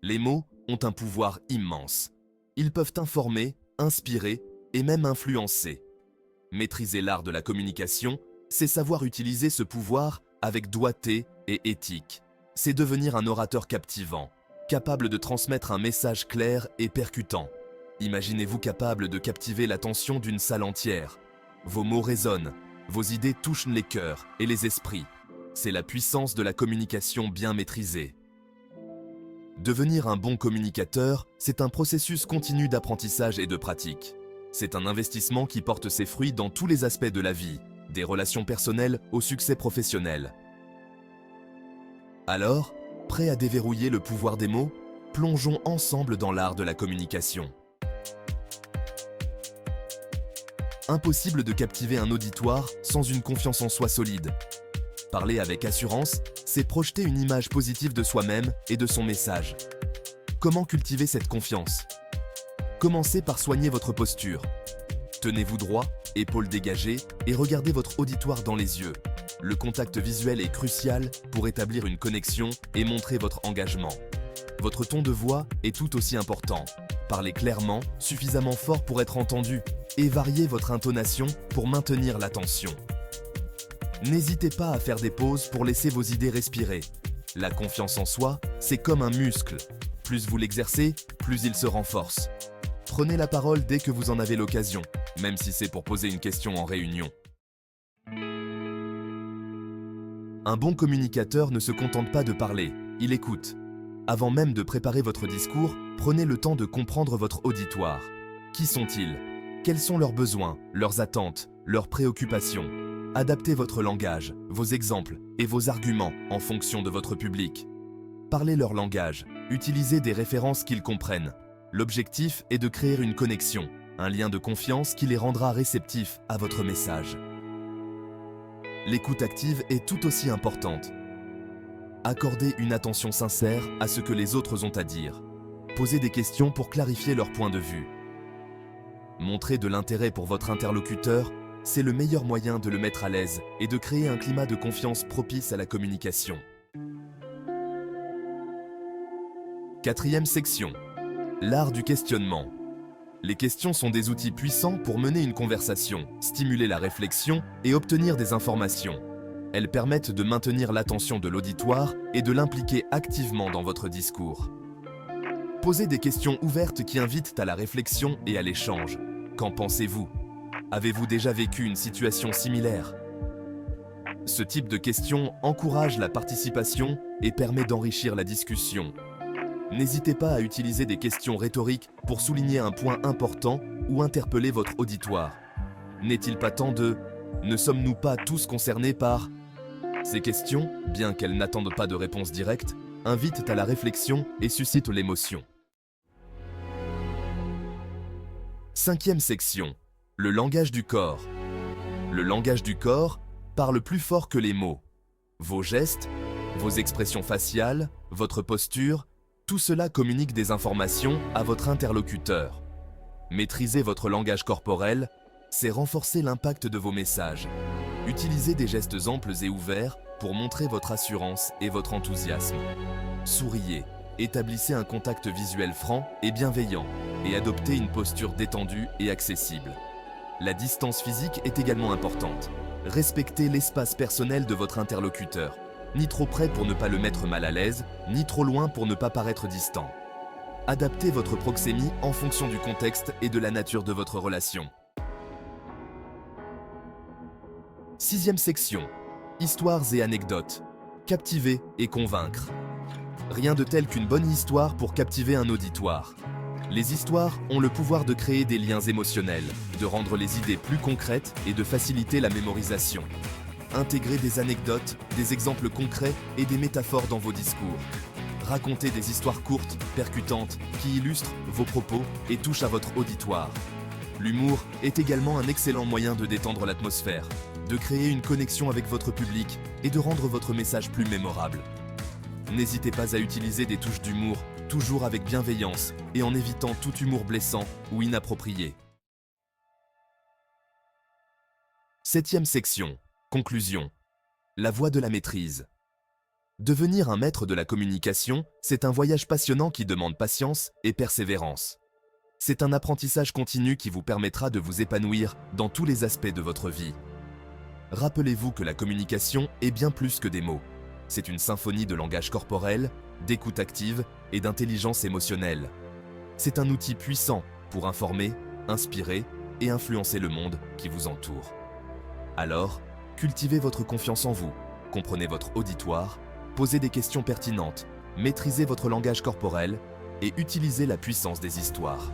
Les mots ont un pouvoir immense. Ils peuvent informer, inspirer et même influencer. Maîtriser l'art de la communication, c'est savoir utiliser ce pouvoir avec doigté et éthique. C'est devenir un orateur captivant, capable de transmettre un message clair et percutant. Imaginez-vous capable de captiver l'attention d'une salle entière. Vos mots résonnent, vos idées touchent les cœurs et les esprits. C'est la puissance de la communication bien maîtrisée. Devenir un bon communicateur, c'est un processus continu d'apprentissage et de pratique. C'est un investissement qui porte ses fruits dans tous les aspects de la vie, des relations personnelles au succès professionnel. Alors, prêt à déverrouiller le pouvoir des mots? Plongeons ensemble dans l'art de la communication. Impossible de captiver un auditoire sans une confiance en soi solide. Parler avec assurance, c'est projeter une image positive de soi-même et de son message. Comment cultiver cette confiance? Commencez par soigner votre posture. Tenez-vous droit, épaules dégagées, et regardez votre auditoire dans les yeux. Le contact visuel est crucial pour établir une connexion et montrer votre engagement. Votre ton de voix est tout aussi important. Parlez clairement, suffisamment fort pour être entendu, et variez votre intonation pour maintenir l'attention. N'hésitez pas à faire des pauses pour laisser vos idées respirer. La confiance en soi, c'est comme un muscle. Plus vous l'exercez, plus il se renforce. Prenez la parole dès que vous en avez l'occasion, même si c'est pour poser une question en réunion. Un bon communicateur ne se contente pas de parler, il écoute. Avant même de préparer votre discours, prenez le temps de comprendre votre auditoire. Qui sont-ils? Quels sont leurs besoins, leurs attentes, leurs préoccupations? Adaptez votre langage, vos exemples et vos arguments en fonction de votre public. Parlez leur langage, utilisez des références qu'ils comprennent. L'objectif est de créer une connexion, un lien de confiance qui les rendra réceptifs à votre message. L'écoute active est tout aussi importante. Accordez une attention sincère à ce que les autres ont à dire. Posez des questions pour clarifier leur point de vue. Montrez de l'intérêt pour votre interlocuteur, c'est le meilleur moyen de le mettre à l'aise et de créer un climat de confiance propice à la communication. Quatrième section. L'art du questionnement. Les questions sont des outils puissants pour mener une conversation, stimuler la réflexion et obtenir des informations. Elles permettent de maintenir l'attention de l'auditoire et de l'impliquer activement dans votre discours. Posez des questions ouvertes qui invitent à la réflexion et à l'échange. Qu'en pensez-vous? Avez-vous déjà vécu une situation similaire? Ce type de questions encourage la participation et permet d'enrichir la discussion. N'hésitez pas à utiliser des questions rhétoriques pour souligner un point important ou interpeller votre auditoire. N'est-il pas temps de « Ne sommes-nous pas tous concernés par » Ces questions, bien qu'elles n'attendent pas de réponse directe, invitent à la réflexion et suscitent l'émotion. Cinquième section. Le langage du corps. Le langage du corps parle plus fort que les mots. Vos gestes, vos expressions faciales, votre posture, tout cela communique des informations à votre interlocuteur. Maîtriser votre langage corporel, c'est renforcer l'impact de vos messages. Utilisez des gestes amples et ouverts pour montrer votre assurance et votre enthousiasme. Souriez, établissez un contact visuel franc et bienveillant, et adoptez une posture détendue et accessible. La distance physique est également importante. Respectez l'espace personnel de votre interlocuteur. Ni trop près pour ne pas le mettre mal à l'aise, ni trop loin pour ne pas paraître distant. Adaptez votre proxémie en fonction du contexte et de la nature de votre relation. Sixième section. Histoires et anecdotes. Captiver et convaincre. Rien de tel qu'une bonne histoire pour captiver un auditoire. Les histoires ont le pouvoir de créer des liens émotionnels, de rendre les idées plus concrètes et de faciliter la mémorisation. Intégrez des anecdotes, des exemples concrets et des métaphores dans vos discours. Racontez des histoires courtes, percutantes, qui illustrent vos propos et touchent à votre auditoire. L'humour est également un excellent moyen de détendre l'atmosphère, de créer une connexion avec votre public et de rendre votre message plus mémorable. N'hésitez pas à utiliser des touches d'humour, toujours avec bienveillance et en évitant tout humour blessant ou inapproprié. Septième section. Conclusion. La voie de la maîtrise. Devenir un maître de la communication, c'est un voyage passionnant qui demande patience et persévérance. C'est un apprentissage continu qui vous permettra de vous épanouir dans tous les aspects de votre vie. Rappelez-vous que la communication est bien plus que des mots. C'est une symphonie de langage corporel, d'écoute active et d'intelligence émotionnelle. C'est un outil puissant pour informer, inspirer et influencer le monde qui vous entoure. Alors, cultivez votre confiance en vous, comprenez votre auditoire, posez des questions pertinentes, maîtrisez votre langage corporel et utilisez la puissance des histoires.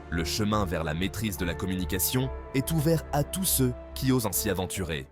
Le chemin vers la maîtrise de la communication est ouvert à tous ceux qui osent s'y aventurer.